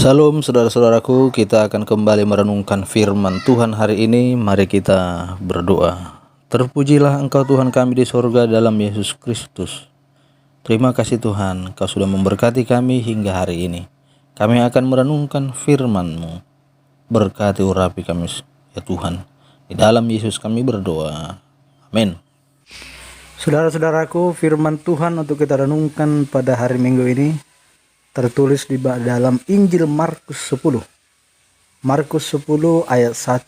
Salam saudara-saudaraku, kita akan kembali merenungkan firman Tuhan hari ini. Mari kita berdoa. Terpujilah Engkau Tuhan kami di sorga dalam Yesus Kristus. Terima kasih Tuhan, Kau sudah memberkati kami hingga hari ini. Kami akan merenungkan firman-Mu. Berkati urapi kami ya Tuhan. Di dalam Yesus kami berdoa. Amin. Saudara-saudaraku, firman Tuhan untuk kita renungkan pada hari Minggu ini tertulis di dalam Injil Markus 10. Markus 10 ayat 1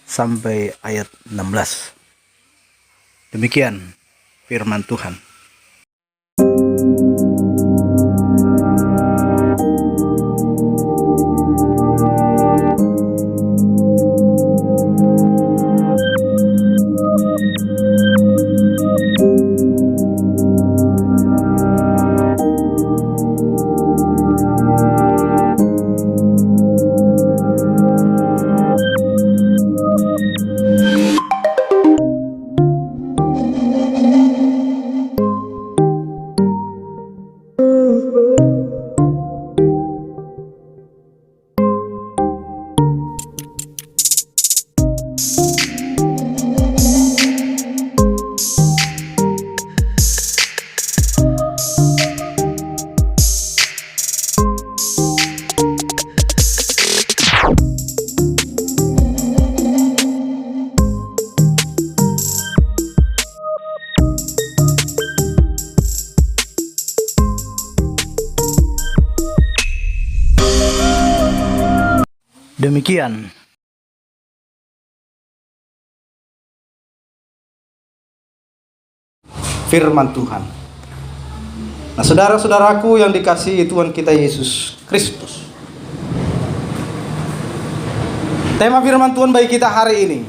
sampai ayat 16. Demikian firman Tuhan. Demikian firman Tuhan. Nah, saudara-saudaraku yang dikasihi Tuhan kita Yesus Kristus, tema firman Tuhan bagi kita hari ini,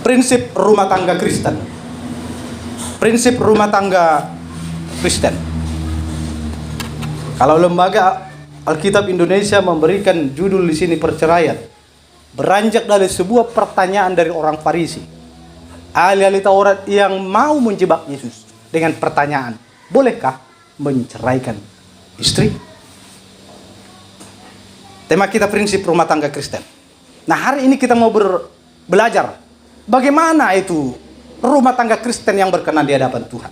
prinsip rumah tangga Kristen. Prinsip rumah tangga Kristen. Kalau lembaga Alkitab Indonesia memberikan judul di sini perceraian, beranjak dari sebuah pertanyaan dari orang Farisi, ahli-ahli Taurat yang mau menjebak Yesus dengan pertanyaan, bolehkah menceraikan istri? Tema kita prinsip rumah tangga Kristen. Nah, hari ini kita mau belajar bagaimana itu rumah tangga Kristen yang berkenan di hadapan Tuhan.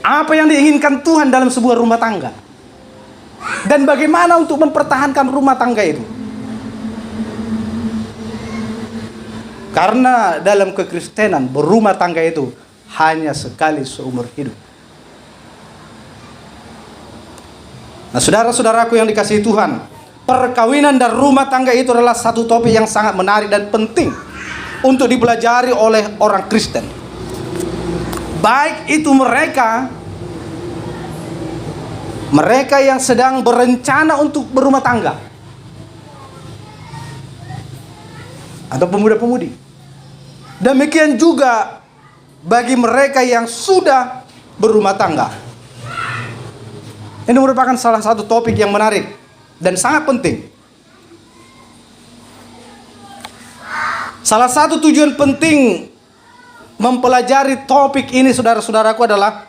Apa yang diinginkan Tuhan dalam sebuah rumah tangga? Dan bagaimana untuk mempertahankan rumah tangga itu? Karena dalam kekristenan berumah tangga itu hanya sekali seumur hidup. Nah, saudara-saudaraku yang dikasihi Tuhan, perkawinan dan rumah tangga itu adalah satu topik yang sangat menarik dan penting untuk dipelajari oleh orang Kristen. Baik itu mereka yang sedang berencana untuk berumah tangga, atau pemuda-pemudi. Demikian juga bagi mereka yang sudah berumah tangga. Ini merupakan salah satu topik yang menarik dan sangat penting. Salah satu tujuan penting mempelajari topik ini, saudara-saudaraku, adalah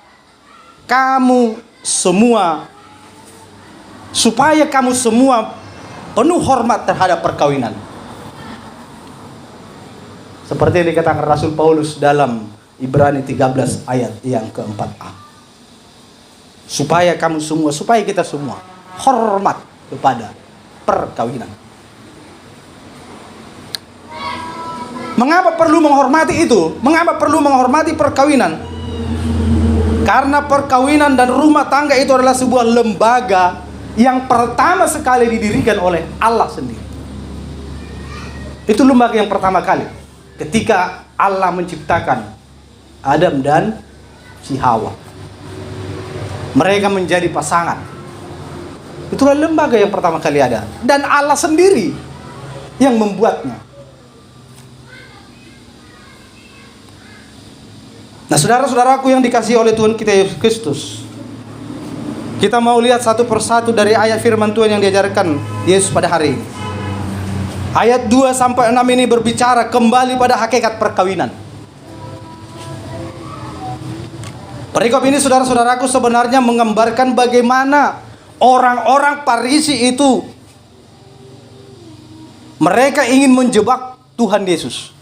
supaya kamu semua penuh hormat terhadap perkawinan. Seperti yang dikatakan Rasul Paulus dalam Ibrani 13 ayat yang keempat-a. Supaya kita semua hormat kepada perkawinan. Mengapa perlu menghormati itu? Mengapa perlu menghormati perkawinan? Karena perkawinan dan rumah tangga itu adalah sebuah lembaga yang pertama sekali didirikan oleh Allah sendiri. Itu lembaga yang pertama kali ketika Allah menciptakan Adam dan si Hawa. Mereka menjadi pasangan. Itulah lembaga yang pertama kali ada. Dan Allah sendiri yang membuatnya. Nah, saudara-saudaraku yang dikasihi oleh Tuhan kita Yesus Kristus, kita mau lihat satu persatu dari ayat firman Tuhan yang diajarkan Yesus pada hari ini. Ayat 2 sampai 6 ini berbicara kembali pada hakikat perkawinan. Perikop ini saudara-saudaraku sebenarnya menggambarkan bagaimana Orang-orang Farisi itu mereka ingin menjebak Tuhan Yesus.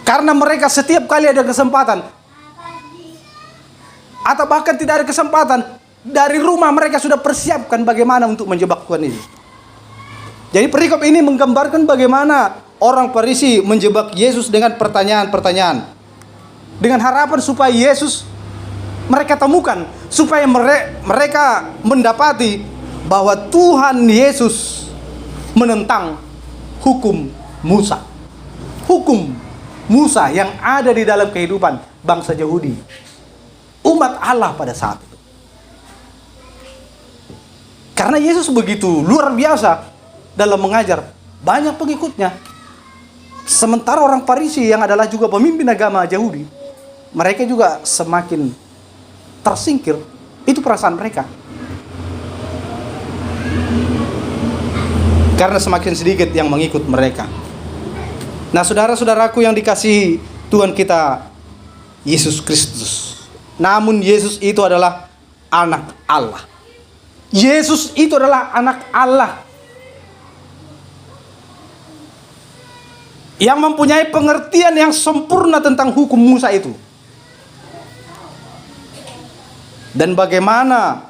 Karena mereka setiap kali ada kesempatan, atau bahkan tidak ada kesempatan, dari rumah mereka sudah persiapkan bagaimana untuk menjebak Tuhan Yesus. Jadi perikop ini menggambarkan bagaimana orang Farisi menjebak Yesus dengan pertanyaan-pertanyaan, dengan harapan supaya Yesus mereka temukan, supaya mereka mendapati bahwa Tuhan Yesus menentang hukum Musa. Hukum Musa yang ada di dalam kehidupan bangsa Yahudi, umat Allah pada saat itu. Karena Yesus begitu luar biasa dalam mengajar, banyak pengikutnya. Sementara orang Farisi yang adalah juga pemimpin agama Yahudi, mereka juga semakin tersingkir. Itu perasaan mereka. Karena semakin sedikit yang mengikut mereka. Nah, saudara-saudaraku yang dikasihi Tuhan kita Yesus Kristus. Namun Yesus itu adalah anak Allah. Yesus itu adalah anak Allah yang mempunyai pengertian yang sempurna tentang hukum Musa itu. Dan bagaimana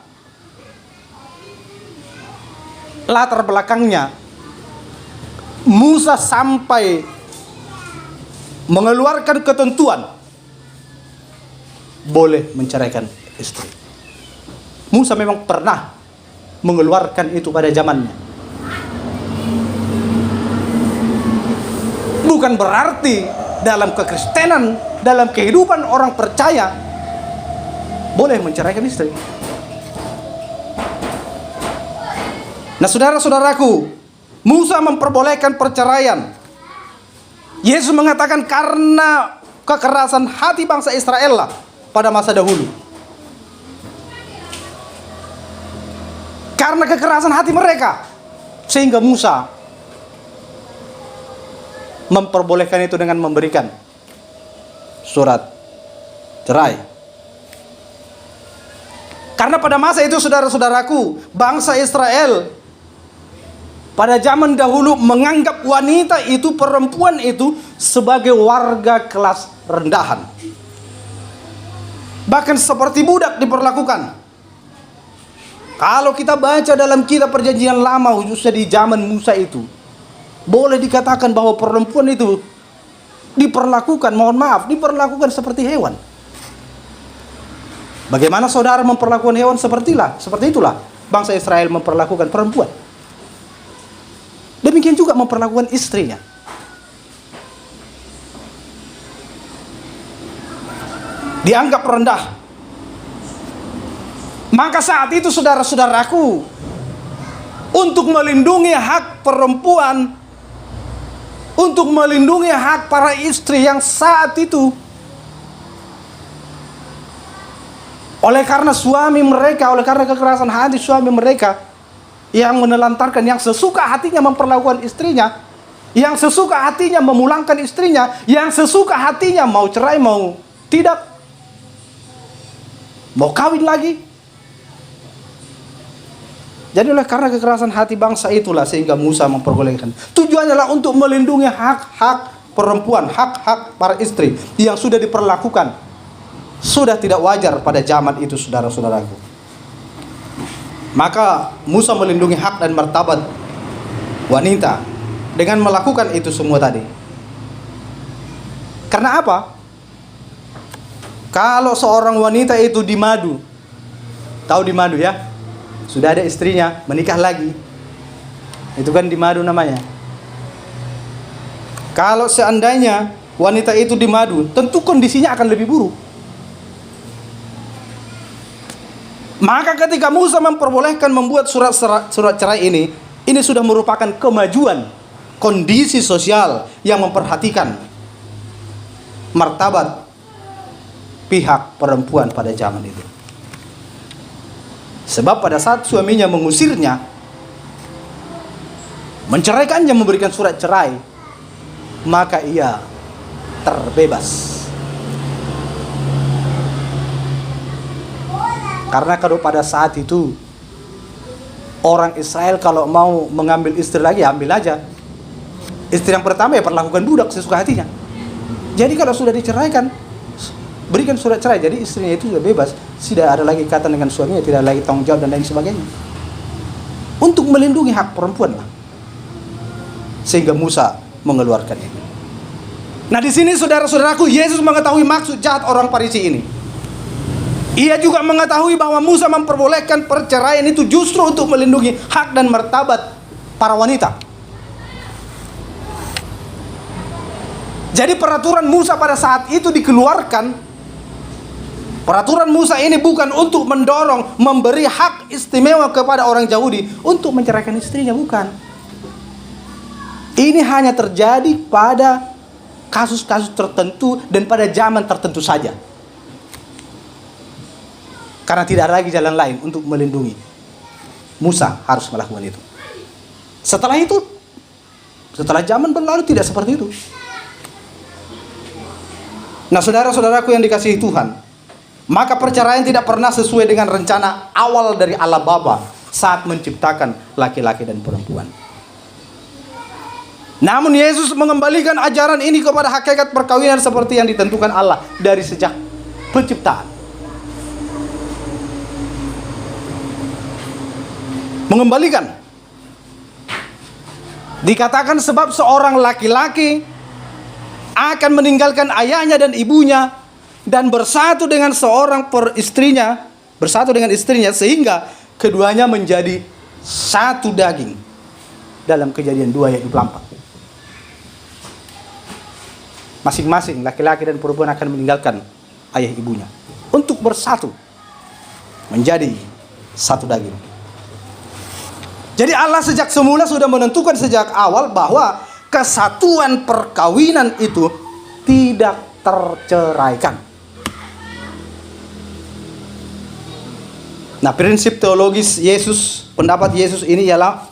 latar belakangnya Musa sampai mengeluarkan ketentuan boleh menceraikan istri. Musa memang pernah mengeluarkan itu pada zamannya. Bukan berarti dalam kekristenan, dalam kehidupan orang percaya boleh menceraikan istri. Nah, saudara-saudaraku, Musa memperbolehkan perceraian. Yesus mengatakan karena kekerasan hati bangsa Israel lah pada masa dahulu. Karena kekerasan hati mereka, sehingga Musa memperbolehkan itu dengan memberikan surat cerai. Karena pada masa itu, saudara-saudaraku, bangsa Israel pada zaman dahulu menganggap wanita itu, perempuan itu sebagai warga kelas rendahan. Bahkan seperti budak diperlakukan. Kalau kita baca dalam kitab Perjanjian Lama, khususnya di zaman Musa itu, boleh dikatakan bahwa perempuan itu diperlakukan, diperlakukan seperti hewan. Bagaimana saudara memperlakukan hewan? Seperti itulah bangsa Israel memperlakukan perempuan. Demikian juga memperlakukan istrinya. Dianggap rendah. Maka saat itu, saudara-saudaraku, untuk melindungi hak perempuan, untuk melindungi hak para istri yang saat itu, oleh karena kekerasan hati suami mereka yang menelantarkan, yang sesuka hatinya memperlakukan istrinya, yang sesuka hatinya memulangkan istrinya, yang sesuka hatinya mau cerai, mau tidak, mau kawin lagi. Jadi oleh karena kekerasan hati bangsa itulah sehingga Musa memperbolehkan. Tujuannya adalah untuk melindungi hak-hak perempuan, hak-hak para istri yang sudah diperlakukan sudah tidak wajar pada zaman itu, saudara-saudaraku. Maka Musa melindungi hak dan martabat wanita dengan melakukan itu semua tadi. Karena apa? Kalau seorang wanita itu dimadu, tahu dimadu ya? Sudah ada istrinya, menikah lagi, itu kan dimadu namanya. Kalau seandainya wanita itu dimadu, tentu kondisinya akan lebih buruk. Maka ketika Musa memperbolehkan membuat surat cerai ini sudah merupakan kemajuan kondisi sosial yang memperhatikan martabat pihak perempuan pada zaman itu. Sebab pada saat suaminya mengusirnya, menceraikannya, memberikan surat cerai, maka ia terbebas. Karena kalau pada saat itu orang Israel kalau mau mengambil istri lagi, ambil aja. Istri yang pertama ya perlakukan budak sesuka hatinya. Jadi kalau sudah diceraikan, berikan surat cerai. Jadi istrinya itu sudah bebas, tidak ada lagi ikatan dengan suaminya, tidak ada lagi tanggung jawab dan lain sebagainya. Untuk melindungi hak perempuan lah. Sehingga Musa mengeluarkan ini. Nah di sini saudara-saudaraku, Yesus mengetahui maksud jahat orang Farisi ini. Ia juga mengetahui bahwa Musa memperbolehkan perceraian itu justru untuk melindungi hak dan martabat para wanita. Jadi peraturan Musa pada saat itu dikeluarkan. Peraturan Musa ini bukan untuk mendorong, memberi hak istimewa kepada orang Yahudi untuk menceraikan istrinya, bukan. Ini hanya terjadi pada kasus-kasus tertentu dan pada zaman tertentu saja. Karena tidak ada lagi jalan lain untuk melindungi. Musa harus melakukan itu. Setelah itu, setelah zaman berlalu tidak seperti itu. Nah saudara-saudaraku yang dikasihi Tuhan, maka perceraian tidak pernah sesuai dengan rencana awal dari Allah Bapa saat menciptakan laki-laki dan perempuan. Namun Yesus mengembalikan ajaran ini kepada hakikat perkawinan seperti yang ditentukan Allah dari sejak penciptaan. Mengembalikan. Dikatakan sebab seorang laki-laki akan meninggalkan ayahnya dan ibunya dan bersatu dengan istrinya sehingga keduanya menjadi satu daging. Dalam Kejadian 2 ayat 24. Masing-masing laki-laki dan perempuan akan meninggalkan ayah ibunya untuk bersatu menjadi satu daging. Jadi Allah sejak semula sudah menentukan sejak awal bahwa kesatuan perkawinan itu tidak terceraikan. Nah, prinsip teologis Yesus, pendapat Yesus ini ialah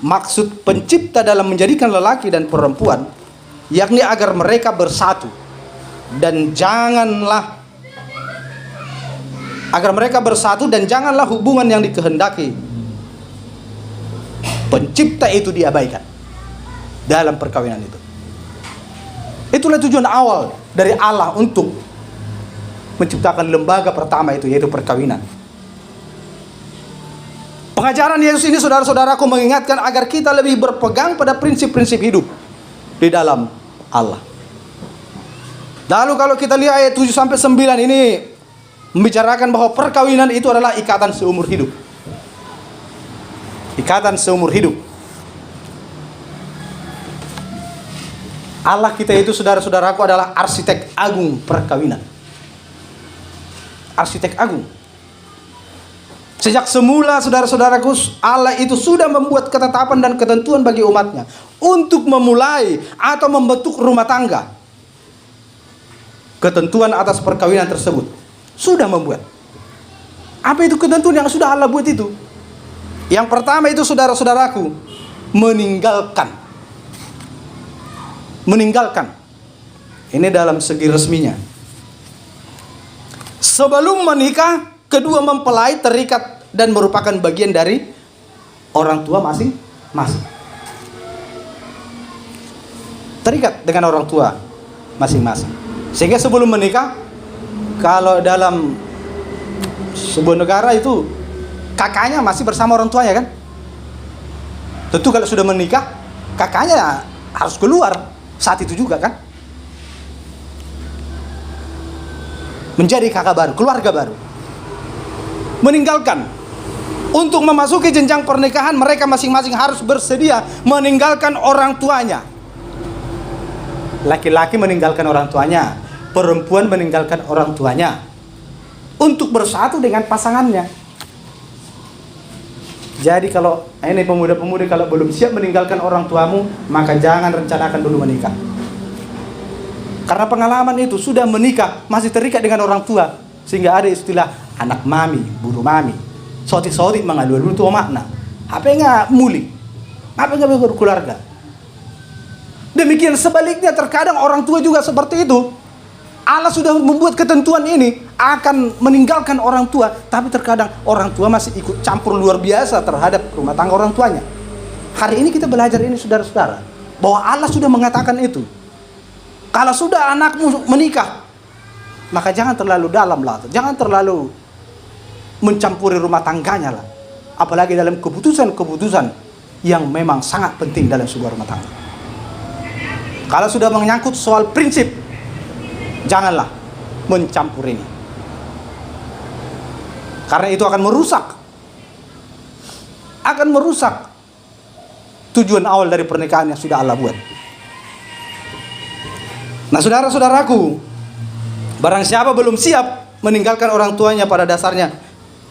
maksud pencipta dalam menjadikan lelaki dan perempuan, yakni agar mereka bersatu dan janganlah hubungan yang dikehendaki pencipta itu diabaikan dalam perkawinan itu. Itulah tujuan awal dari Allah untuk menciptakan lembaga pertama itu, yaitu perkawinan. Pengajaran Yesus ini saudara-saudaraku mengingatkan agar kita lebih berpegang pada prinsip-prinsip hidup di dalam Allah. Lalu kalau kita lihat ayat 7-9 ini membicarakan bahwa perkawinan itu adalah ikatan seumur hidup. Ikatan seumur hidup. Allah kita itu saudara-saudaraku adalah arsitek agung perkawinan. Arsitek agung. Sejak semula saudara-saudaraku, Allah itu sudah membuat ketetapan dan ketentuan bagi umatnya untuk memulai atau membentuk rumah tangga. Ketentuan atas perkawinan tersebut sudah membuat. Apa itu ketentuan yang sudah Allah buat itu? Yang pertama itu saudara-saudaraku, meninggalkan. Ini dalam segi resminya. Sebelum menikah, kedua mempelai terikat dan merupakan bagian dari orang tua masing-masing. Terikat dengan orang tua masing-masing. Sehingga sebelum menikah, kalau dalam sebuah negara itu kakaknya masih bersama orang tuanya kan? Tentu kalau sudah menikah, kakaknya harus keluar saat itu juga kan? Menjadi kakak baru, keluarga baru. Meninggalkan. Untuk memasuki jenjang pernikahan, mereka masing-masing harus bersedia meninggalkan orang tuanya. Laki-laki meninggalkan orang tuanya, perempuan meninggalkan orang tuanya untuk bersatu dengan pasangannya. Jadi kalau ini pemuda-pemudi kalau belum siap meninggalkan orang tuamu, maka jangan rencanakan dulu menikah. Karena pengalaman itu sudah menikah masih terikat dengan orang tua, sehingga ada istilah anak mami, buru mami, sotik-sotik mengalir itu makna. Apa nggak muli, apa nggak berkeluarga. Demikian sebaliknya terkadang orang tua juga seperti itu. Allah sudah membuat ketentuan ini akan meninggalkan orang tua, tapi terkadang orang tua masih ikut campur luar biasa terhadap rumah tangga orang tuanya. Hari ini kita belajar ini, saudara-saudara, bahwa Allah sudah mengatakan itu. Kalau sudah anakmu menikah, maka jangan terlalu dalam lah, jangan terlalu mencampuri rumah tangganya lah, apalagi dalam keputusan-keputusan yang memang sangat penting dalam sebuah rumah tangga. Kalau sudah menyangkut soal prinsip, janganlah mencampur ini, karena itu akan merusak tujuan awal dari pernikahan yang sudah Allah buat. Nah, saudara-saudaraku, barang siapa belum siap meninggalkan orang tuanya, pada dasarnya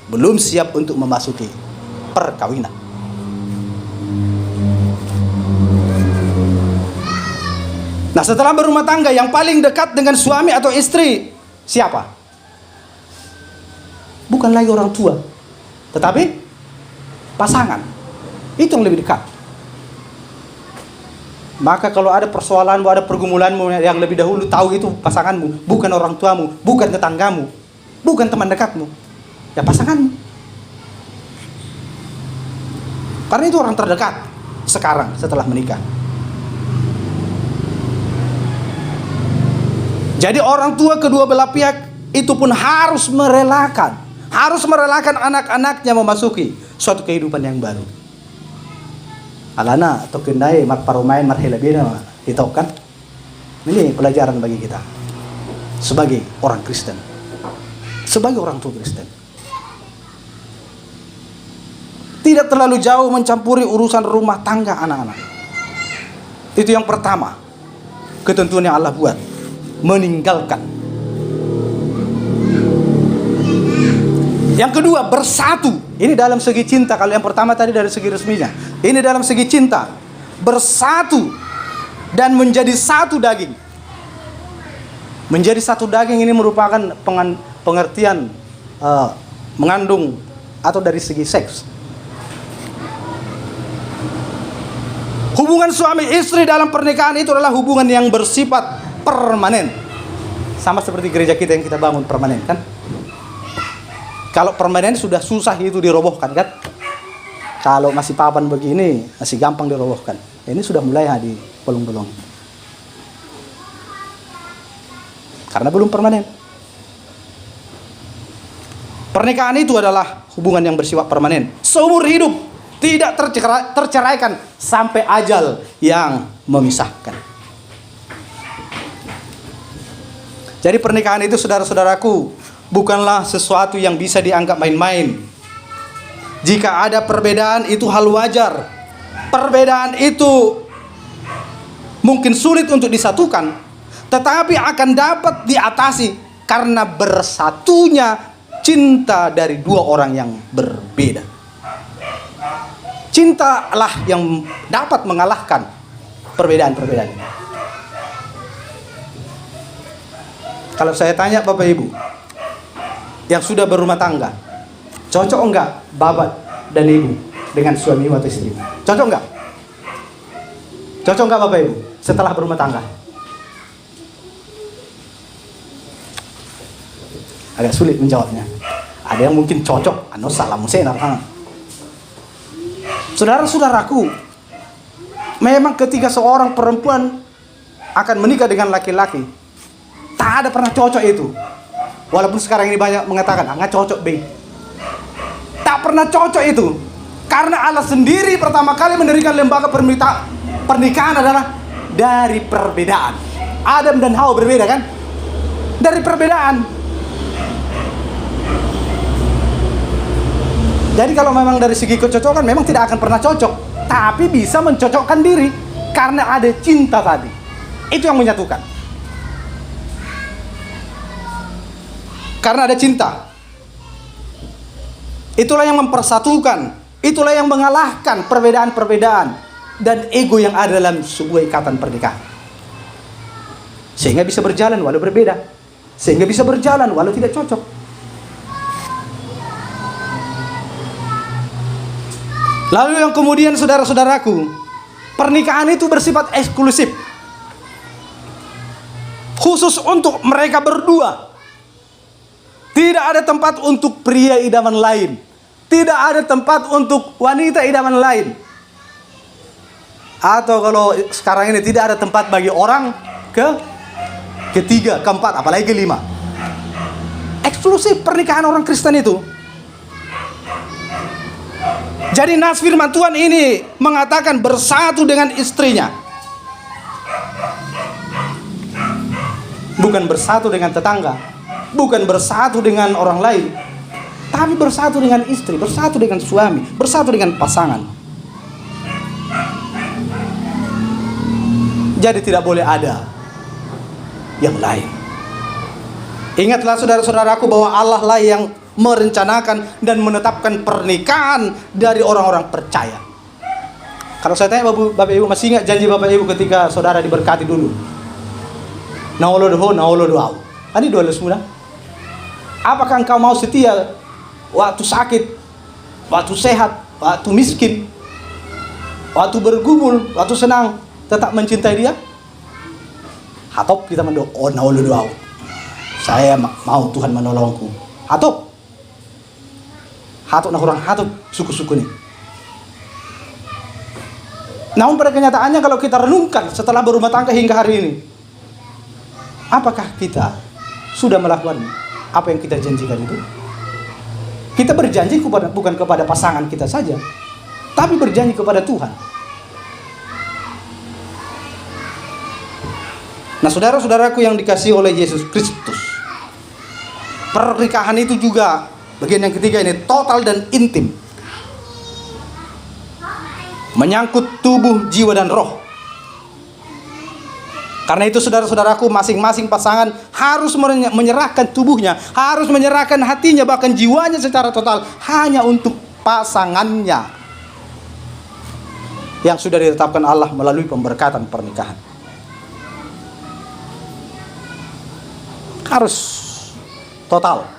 belum siap untuk memasuki perkawinan. Nah, setelah berumah tangga, yang paling dekat dengan suami atau istri siapa? Bukan lagi orang tua, tetapi pasangan. Itu yang lebih dekat. Maka kalau ada persoalanmu, ada pergumulanmu, yang lebih dahulu tahu itu pasanganmu, bukan orang tuamu, bukan tetanggamu, bukan teman dekatmu, ya pasanganmu. Karena itu orang terdekat sekarang setelah menikah. Jadi orang tua kedua belah pihak itu pun harus merelakan anak-anaknya memasuki suatu kehidupan yang baru. Alana atau kendai mat parumain marhela bina itu kan. Ini pelajaran bagi kita sebagai orang Kristen, sebagai orang tua Kristen. Tidak terlalu jauh mencampuri urusan rumah tangga anak-anak. Itu yang pertama, ketentuan yang Allah buat, meninggalkan. Yang kedua, bersatu. Ini dalam segi cinta. Kalau yang pertama tadi dari segi resminya, ini dalam segi cinta. Bersatu dan menjadi satu daging. Menjadi satu daging ini merupakan pengertian mengandung atau dari segi seks. Hubungan suami istri dalam pernikahan itu adalah hubungan yang bersifat permanen. Sama seperti gereja kita yang kita bangun permanen, kan? Kalau permanen sudah susah itu dirobohkan, kan? Kalau masih papan begini masih gampang dirobohkan. Ini sudah mulai di bolong-bolong. Karena belum permanen. Pernikahan itu adalah hubungan yang bersifat permanen, seumur hidup, tidak terceraikan sampai ajal yang memisahkan. Jadi pernikahan itu, saudara-saudaraku, bukanlah sesuatu yang bisa dianggap main-main. Jika ada perbedaan, itu hal wajar. Perbedaan itu mungkin sulit untuk disatukan, tetapi akan dapat diatasi karena bersatunya cinta dari dua orang yang berbeda. Cintalah yang dapat mengalahkan perbedaan-perbedaan ini. Kalau saya tanya Bapak Ibu yang sudah berumah tangga, cocok enggak bapak dan ibu dengan suami atau istri? Cocok enggak? Cocok enggak Bapak Ibu setelah berumah tangga? Agak sulit menjawabnya. Ada yang mungkin cocok, salam senar. Saudara-saudaraku, memang ketika seorang perempuan akan menikah dengan laki-laki, tak ada pernah cocok itu. Walaupun sekarang ini banyak mengatakan, nggak cocok, babe. Tak pernah cocok itu. Karena Allah sendiri pertama kali mendirikan lembaga pernikahan adalah dari perbedaan. Adam dan Hawa berbeda, kan? Dari perbedaan. Jadi kalau memang dari segi kecocokan memang tidak akan pernah cocok, tapi bisa mencocokkan diri karena ada cinta tadi. Itu yang menyatukan. Karena ada cinta. Itulah yang mempersatukan, itulah yang mengalahkan perbedaan-perbedaan dan ego yang ada dalam sebuah ikatan pernikahan. Sehingga bisa berjalan walau berbeda, sehingga bisa berjalan walau tidak cocok. Lalu yang kemudian, saudara-saudaraku, pernikahan itu bersifat eksklusif, khusus untuk mereka berdua. Tidak ada tempat untuk pria idaman lain. Tidak ada tempat untuk wanita idaman lain. Atau kalau sekarang ini tidak ada tempat bagi orang ketiga, keempat, apalagi kelima. Eksklusif pernikahan orang Kristen itu. Jadi nas firman Tuhan ini mengatakan bersatu dengan istrinya. Bukan bersatu dengan tetangga, bukan bersatu dengan orang lain, tapi bersatu dengan istri, bersatu dengan suami, bersatu dengan pasangan. Jadi tidak boleh ada yang lain. Ingatlah saudara-saudaraku bahwa Allah lah yang merencanakan dan menetapkan pernikahan dari orang-orang percaya. Kalau saya tanya Bapak Ibu, masih ingat janji Bapak Ibu ketika saudara diberkati dulu? Naolodoho, naolodoau. Ini dua semua. Apakah engkau mau setia waktu sakit, waktu sehat, waktu miskin, waktu bergumul, waktu senang, tetap mencintai dia? Atau kita mendoa, oh naolodoau, saya mau Tuhan menolongku. Atau na kurang hatop suku-suku ini. Namun pada kenyataannya kalau kita renungkan setelah berumah tangga hingga hari ini, apakah kita sudah melakukan apa yang kita janjikan itu? Kita berjanji bukan kepada pasangan kita saja, tapi berjanji kepada Tuhan. Nah, saudara-saudaraku yang dikasihi oleh Yesus Kristus, pernikahan itu juga bagian yang ketiga ini total dan intim, menyangkut tubuh, jiwa, dan roh. Karena itu saudara-saudaraku, masing-masing pasangan harus menyerahkan tubuhnya, harus menyerahkan hatinya, bahkan jiwanya secara total hanya untuk pasangannya yang sudah ditetapkan Allah melalui pemberkatan pernikahan. Harus total.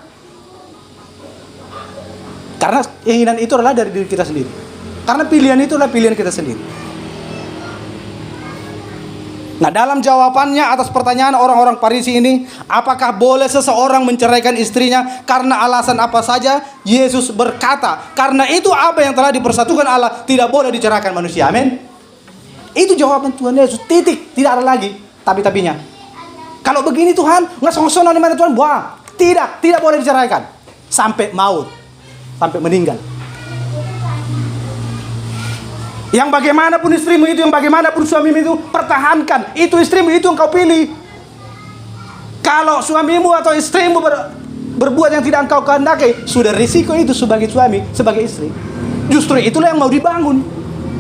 Karena keinginan itu adalah dari diri kita sendiri. Karena pilihan itu adalah pilihan kita sendiri. Nah, dalam jawabannya atas pertanyaan orang-orang Farisi ini, apakah boleh seseorang menceraikan istrinya karena alasan apa saja? Yesus berkata, karena itu apa yang telah dipersatukan Allah tidak boleh diceraikan manusia. Amin. Itu jawaban Tuhan Yesus. Titik. Tidak ada lagi tapi-tapinya. Kalau begini Tuhan, nggak sono di mana Tuhan? Buang. Tidak boleh diceraikan sampai maut, sampai meninggal. Yang bagaimanapun istrimu itu, yang bagaimanapun suamimu itu, pertahankan. Itu istrimu, itu yang kau pilih. Kalau suamimu atau istrimu berbuat yang tidak engkau kehendaki, sudah risiko itu sebagai suami, sebagai istri. Justru itulah yang mau dibangun.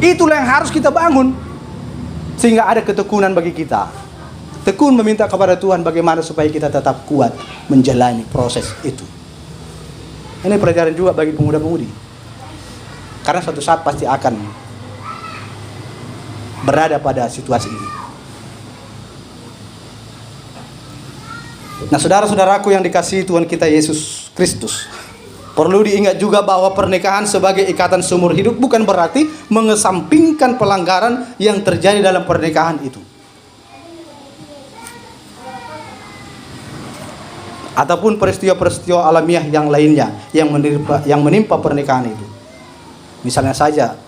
Itulah yang harus kita bangun. Sehingga ada ketekunan bagi kita. Tekun meminta kepada Tuhan bagaimana supaya kita tetap kuat menjalani proses itu. Ini pelajaran juga bagi pemuda-pemudi. Karena suatu saat pasti akan berada pada situasi ini. Nah, saudara-saudaraku yang dikasihi Tuhan kita Yesus Kristus, perlu diingat juga bahwa pernikahan sebagai ikatan seumur hidup bukan berarti mengesampingkan pelanggaran yang terjadi dalam pernikahan itu, ataupun peristiwa-peristiwa alamiah yang lainnya yang menimpa pernikahan itu. Misalnya saja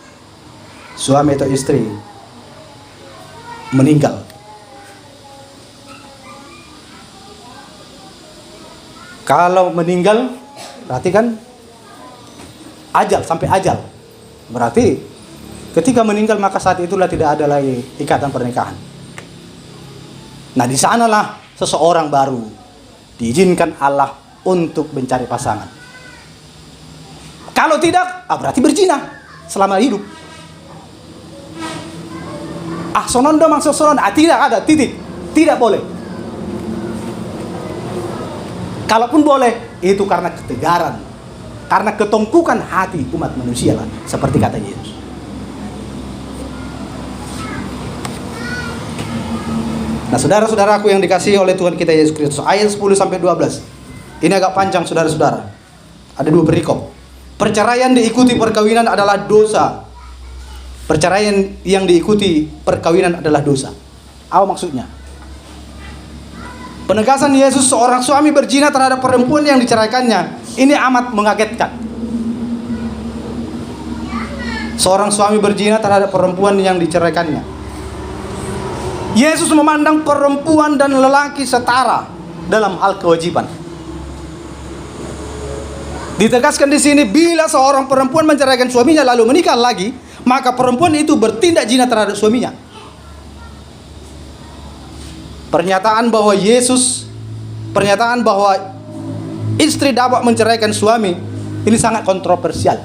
suami atau istri meninggal. Kalau meninggal berarti kan ajal, sampai ajal. Berarti ketika meninggal maka saat itulah tidak ada lagi ikatan pernikahan. Nah, di sanalah seseorang baru diizinkan Allah untuk mencari pasangan. Kalau tidak, berarti berzina selama hidup. Sonondo maksud sonon, tidak ada, titik. Tidak boleh. Kalaupun boleh, itu karena ketegaran, karena ketongkukan hati umat manusia lah, seperti kata Yesus. Nah, saudara-saudaraku yang dikasihi oleh Tuhan kita Yesus Kristus, ayat 10 sampai 12. Ini agak panjang, saudara-saudara. Ada dua perikop. Perceraian diikuti perkawinan adalah dosa. Perceraian yang diikuti perkawinan adalah dosa. Apa maksudnya? Penegasan Yesus seorang suami berzina terhadap perempuan yang diceraikannya, ini amat mengagetkan. Seorang suami berzina terhadap perempuan yang diceraikannya. Yesus memandang perempuan dan lelaki setara dalam hal kewajiban. Ditegaskan di sini, bila seorang perempuan menceraikan suaminya lalu menikah lagi, maka perempuan itu bertindak zina terhadap suaminya. Pernyataan bahwa istri dapat menceraikan suami ini sangat kontroversial,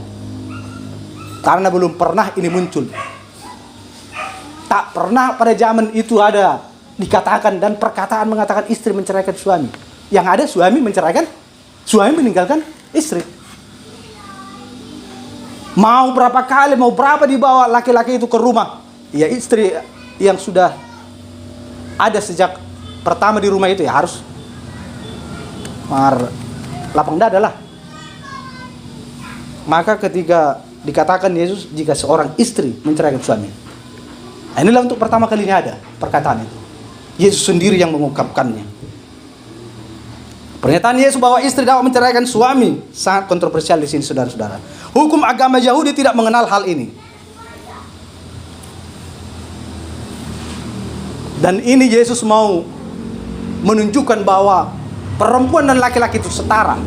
karena belum pernah ini muncul. Tak pernah pada zaman itu ada dikatakan dan perkataan mengatakan istri menceraikan suami. Yang ada suami menceraikan, suami meninggalkan istri. Mau berapa kali, mau berapa dibawa laki-laki itu ke rumah, ya istri yang sudah ada sejak pertama di rumah itu ya harus lapang dada lah. Maka ketika dikatakan Yesus jika seorang istri menceraikan suami, inilah untuk pertama kalinya ada perkataan itu. Yesus sendiri yang mengungkapkannya. Pernyataan Yesus bahwa istri dapat menceraikan suami sangat kontroversial di sini, saudara-saudara. Hukum agama Yahudi tidak mengenal hal ini. Dan ini Yesus mau menunjukkan bahwa perempuan dan laki-laki itu setara.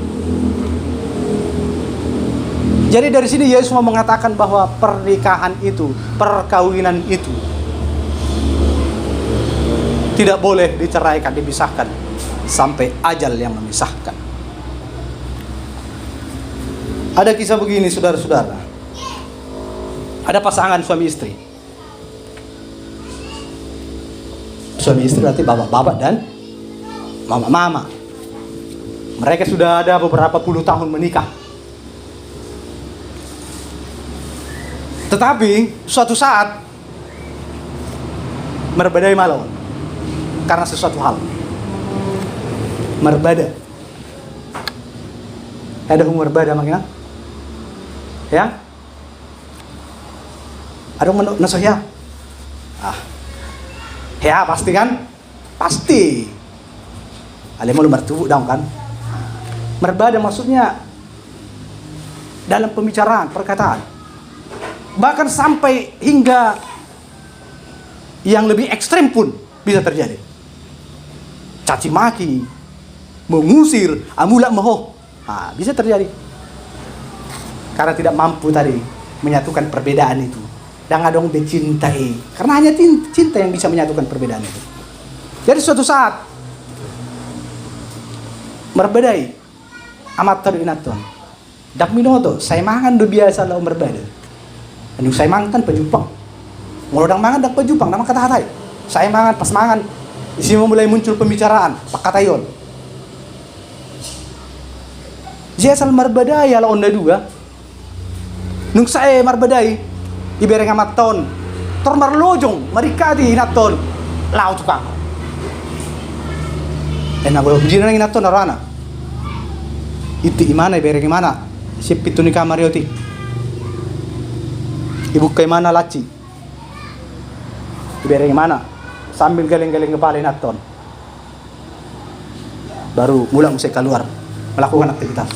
Jadi dari sini Yesus mau mengatakan bahwa pernikahan itu, perkawinan itu tidak boleh diceraikan, dipisahkan sampai ajal yang memisahkan. Ada kisah begini, saudara-saudara. Ada pasangan suami istri. Suami istri berarti bapak-bapak dan mama-mama. Mereka sudah ada beberapa puluh tahun menikah. Tetapi suatu saat merbadai malam karena sesuatu hal. Merbada. Ada umur merbada makna? Ya? Ada menurut nasihat? Ya pasti kan? Pasti. Alim lu mertubu dong kan? Merbada maksudnya dalam pembicaraan, perkataan. Bahkan sampai hingga yang lebih ekstrem pun bisa terjadi. Caci maki, mengusir, amulak mehoh. Bisa terjadi. Karena tidak mampu tadi menyatukan perbedaan itu. Dan adong dicintai. Karena hanya cinta yang bisa menyatukan perbedaan itu. Jadi suatu saat merbadai amat terinaton. Dak minoto, saya mangan do biasa lah merbada. Anu saya mangan pejupang. Ngolodang mangan dak pejupang nama kata hatai. Saya mangan pas mangan isi mulai muncul pembicaraan, pakatayon. Jasal merbadai ala onda dua. Nung saya merbadai ibereng amat ton. Tor marlojong marikadi inaton laut tukang. Boleh bujina nang inaton arana. Iti imana ibereng imana. Sip itu ni kamar yoti. Ibu kay mana laci. Ibereng mana sambil galing-galing kepala inaton. Baru mulai musik keluar melakukan aktivitas.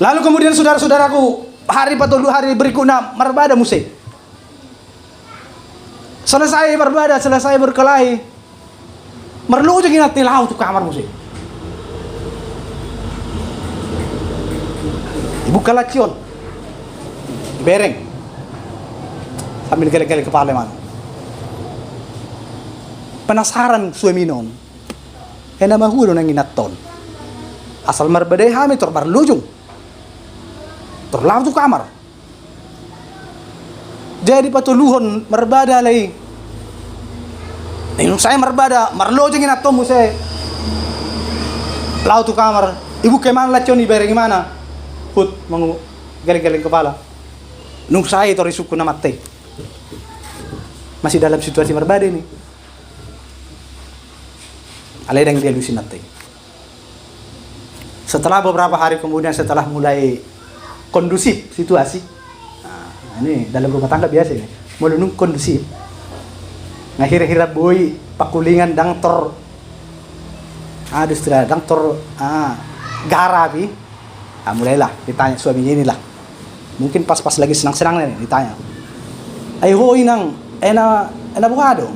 Lalu kemudian saudara-saudaraku, hari atau 2 hari berikutnya merbada musik. Selesai merbada, selesai berkelahi, merlu aja ingat laut tuh kamar musik. Ibu kalacion, bereng, sambil gele-gele kepala mana. Penasaran suami non, nama hulo nang inaton. Asal merbada hami tor marlujung. Terlalu tuh kamar. Jadi patuluhon merbada lagi. Nung saya merbada, marlo jengin atom mo saya. Laut tuh kamar. Ibu kemana lacon ibereng gimana? Put mengu galing-galing kepala. Nung saya itu risuku na mati. Masih dalam situasi merbada ini. Alay dang dia lusin mati. Setelah beberapa hari kemudian, setelah mulai kondusif situasi, ini dalam rumah tangga biasa ini, mulai kondusif, ngahir-hira boy pakulingan dang tor aduh istilah dang tor garapi. Mulailah ditanya suaminya inilah. Mungkin pas-pas lagi senang-senangnya nih ditanya. Ayo hoi nang ena bukado.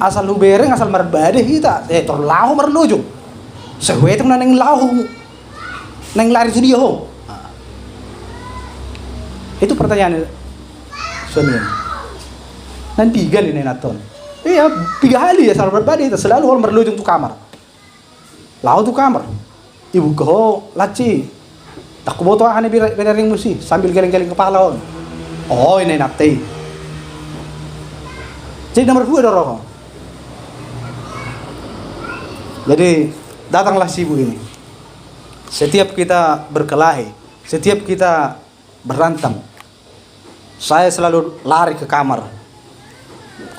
Asal lu bereng asal merbade kita. Terlahu merlujung. Sehuetong na nang lahu. Nang lari su dia ho. Itu pertanyaan suaminya. Nanti gan ini naton. Iya, 3 kali ya asal merbade. Selalu orang merlujung tu kamar. Lahu tu kamar. Ibu ko laci. Tak kuboto ani binaring musi sambil galing-galing kepala. Oh, ini naptei. Jadi nomor 2 dorong. Jadi datanglah si ibu ini. Setiap kita berkelahi, setiap kita berantem, saya selalu lari ke kamar.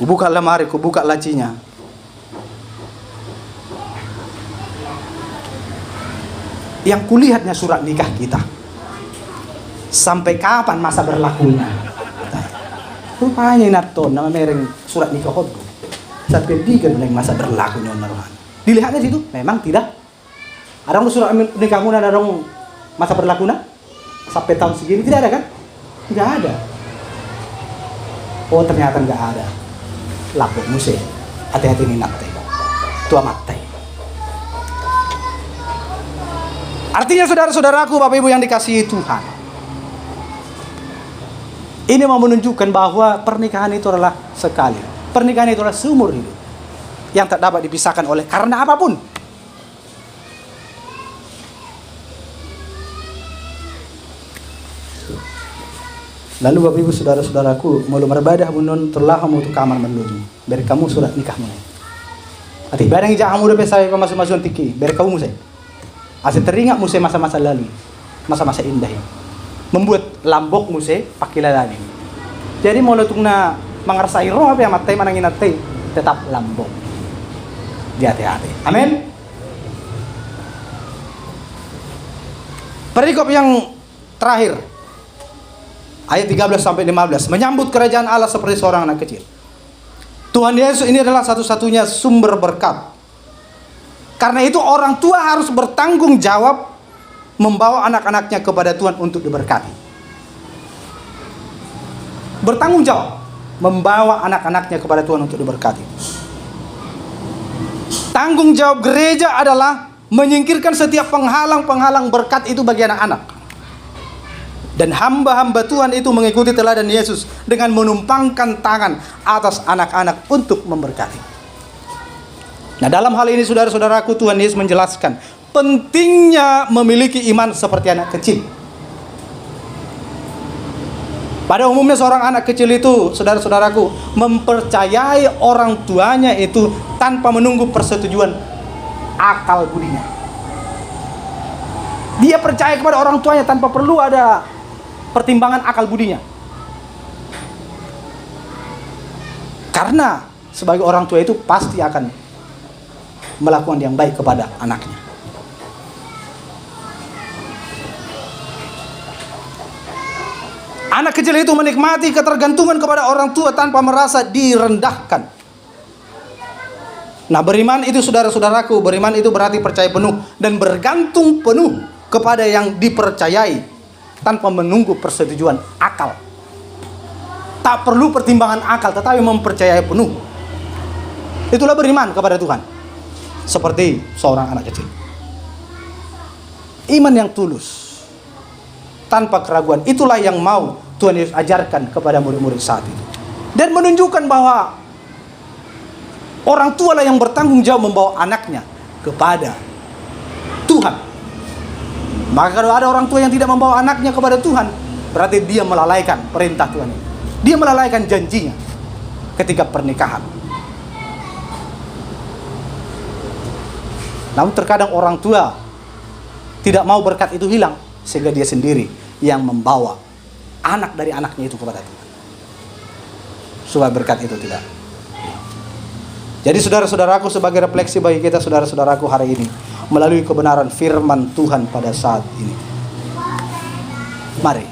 Kubuka lemari, kubuka lacinya. Yang kulihatnya surat nikah kita. Sampai kapan masa berlakunya? Rupanya naton nama mereng surat nikah hodgo. Sampai dikan masa berlakunya naruhan. Dilihatnya situ memang tidak. Ada surat nikahmu ada dong masa berlakunya sampai tahun segini tidak ada kan? Tidak ada. Oh ternyata nggak ada. Lapor musik. Hati-hati nih nate. Tua mate. Artinya saudara-saudaraku, Bapak Ibu yang dikasihi Tuhan, ini mau menunjukkan bahwa pernikahan itu adalah sekali. Pernikahan itu adalah seumur hidup yang tak dapat dipisahkan oleh karena apapun. Lalu Bapak Ibu saudara-saudaraku, mau merbadah bunun telah kamu tu kamar menuju. Beri kamu surat nikahmu. Ati barang ijak kamu udah pesai masuk-masuk tiki. Beri kamu musai. Asyik teringat musai masa-masa lalu, masa-masa indah ini. Membuat lambok musai pakai lalani. Jadi mau letungna mengersai roh apa yang matai manangin natai tetap lambok. Hati-hati. Amin. Perikop yang terakhir. Ayat 13 sampai 15 menyambut kerajaan Allah seperti seorang anak kecil. Tuhan Yesus ini adalah satu-satunya sumber berkat. Karena itu orang tua harus bertanggung jawab membawa anak-anaknya kepada Tuhan untuk diberkati. Bertanggung jawab membawa anak-anaknya kepada Tuhan untuk diberkati. Tanggung jawab gereja adalah menyingkirkan setiap penghalang-penghalang berkat itu bagi anak-anak. Dan hamba-hamba Tuhan itu mengikuti teladan Yesus dengan menumpangkan tangan atas anak-anak untuk memberkati. Nah dalam hal ini saudara-saudaraku, Tuhan Yesus menjelaskan pentingnya memiliki iman seperti anak kecil. Pada umumnya seorang anak kecil itu, saudara-saudaraku, mempercayai orang tuanya itu tanpa menunggu persetujuan akal budinya. Dia percaya kepada orang tuanya tanpa perlu ada pertimbangan akal budinya. Karena sebagai orang tua itu pasti akan melakukan yang baik kepada anaknya. Anak kecil itu menikmati ketergantungan kepada orang tua tanpa merasa direndahkan. Nah, beriman itu saudara-saudaraku, beriman itu berarti percaya penuh dan bergantung penuh kepada yang dipercayai tanpa menunggu persetujuan akal. Tak perlu pertimbangan akal, tetapi mempercayai penuh. Itulah beriman kepada Tuhan. Seperti seorang anak kecil. Iman yang tulus tanpa keraguan, itulah yang mau Tuhan Yesus ajarkan kepada murid-murid saat itu. Dan menunjukkan bahwa orang tua lah yang bertanggung jawab membawa anaknya kepada Tuhan. Maka kalau ada orang tua yang tidak membawa anaknya kepada Tuhan, berarti dia melalaikan perintah Tuhan. Dia melalaikan janjinya ketika pernikahan. Namun terkadang orang tua tidak mau berkat itu hilang, sehingga dia sendiri yang membawa anak dari anaknya itu kepada Tuhan, supaya berkat itu tidak. Jadi saudara-saudaraku, sebagai refleksi bagi kita saudara-saudaraku hari ini, melalui kebenaran firman Tuhan pada saat ini, mari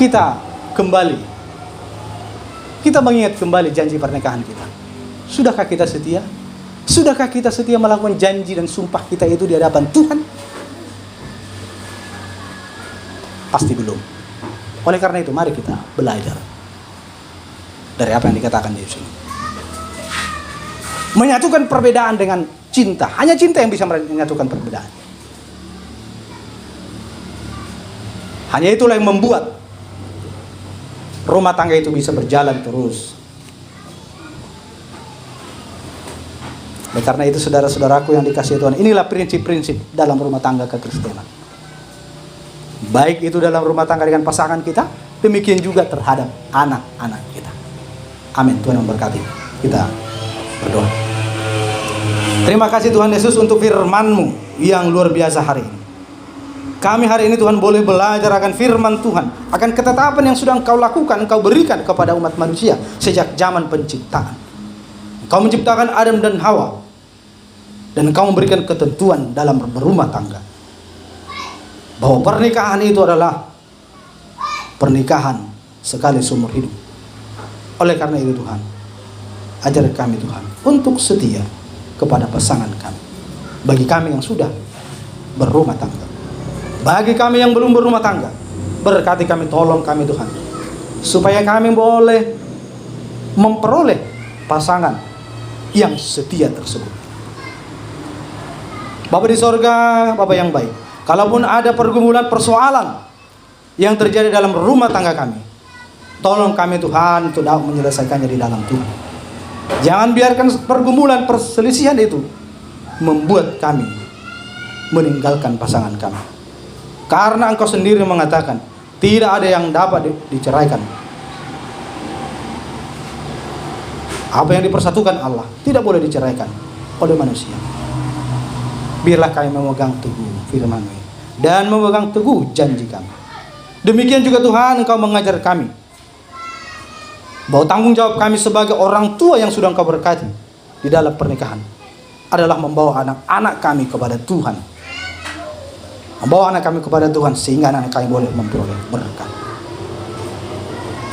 kita kita mengingat kembali janji pernikahan kita. Sudahkah kita setia? Sudahkah kita setia melakukan janji dan sumpah kita itu di hadapan Tuhan? Pasti belum. Oleh karena itu, mari kita belajar dari apa yang dikatakan Yesus ini. Menyatukan perbedaan dengan cinta. Hanya cinta yang bisa menyatukan perbedaan. Hanya itulah yang membuat rumah tangga itu bisa berjalan terus. Oleh karena itu, saudara-saudaraku yang dikasihi Tuhan, inilah prinsip-prinsip dalam rumah tangga kekristenan. Baik itu dalam rumah tangga dengan pasangan kita, demikian juga terhadap anak-anak kita. Amin. Tuhan memberkati. Kita berdoa. Terima kasih Tuhan Yesus untuk firman-Mu yang luar biasa hari ini. Kami hari ini Tuhan boleh belajar akan firman Tuhan, akan ketetapan yang sudah Engkau lakukan, Engkau berikan kepada umat manusia sejak zaman penciptaan. Engkau menciptakan Adam dan Hawa, dan Engkau memberikan ketentuan dalam berumah tangga, bahwa pernikahan itu adalah pernikahan sekali seumur hidup. Oleh karena itu Tuhan, ajar kami Tuhan untuk setia kepada pasangan kami. Bagi kami yang sudah berumah tangga, bagi kami yang belum berumah tangga, berkati kami, tolong kami Tuhan, supaya kami boleh memperoleh pasangan yang setia tersebut. Bapa di sorga, Bapa yang baik, kalaupun ada pergumulan, persoalan yang terjadi dalam rumah tangga kami, tolong kami Tuhan untuk dapat menyelesaikannya di dalam Tuhan. Jangan biarkan pergumulan, perselisihan itu membuat kami meninggalkan pasangan kami. Karena Engkau sendiri mengatakan, tidak ada yang dapat diceraikan. Apa yang dipersatukan Allah tidak boleh diceraikan oleh manusia. Biarlah kami memegang teguh firman-Mu dan memegang teguh janji kami. Demikian juga Tuhan, Engkau mengajar kami bahwa tanggung jawab kami sebagai orang tua yang sudah Engkau berkati di dalam pernikahan adalah membawa anak-anak kami kepada Tuhan. Membawa anak kami kepada Tuhan sehingga anak kami boleh memperoleh berkat.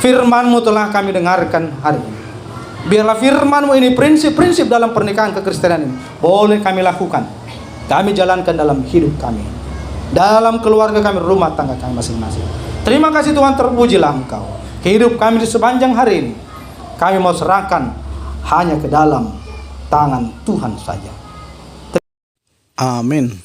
Firman-Mu telah kami dengarkan hari ini. Biarlah firman-Mu ini, prinsip-prinsip dalam pernikahan kekristenan ini, boleh kami lakukan. Kami jalankan dalam hidup kami, dalam keluarga kami, rumah tangga kami masing-masing. Terima kasih Tuhan, terpujilah Engkau. Hidup kami di sepanjang hari ini, kami mau serahkan hanya ke dalam tangan Tuhan saja. Amin.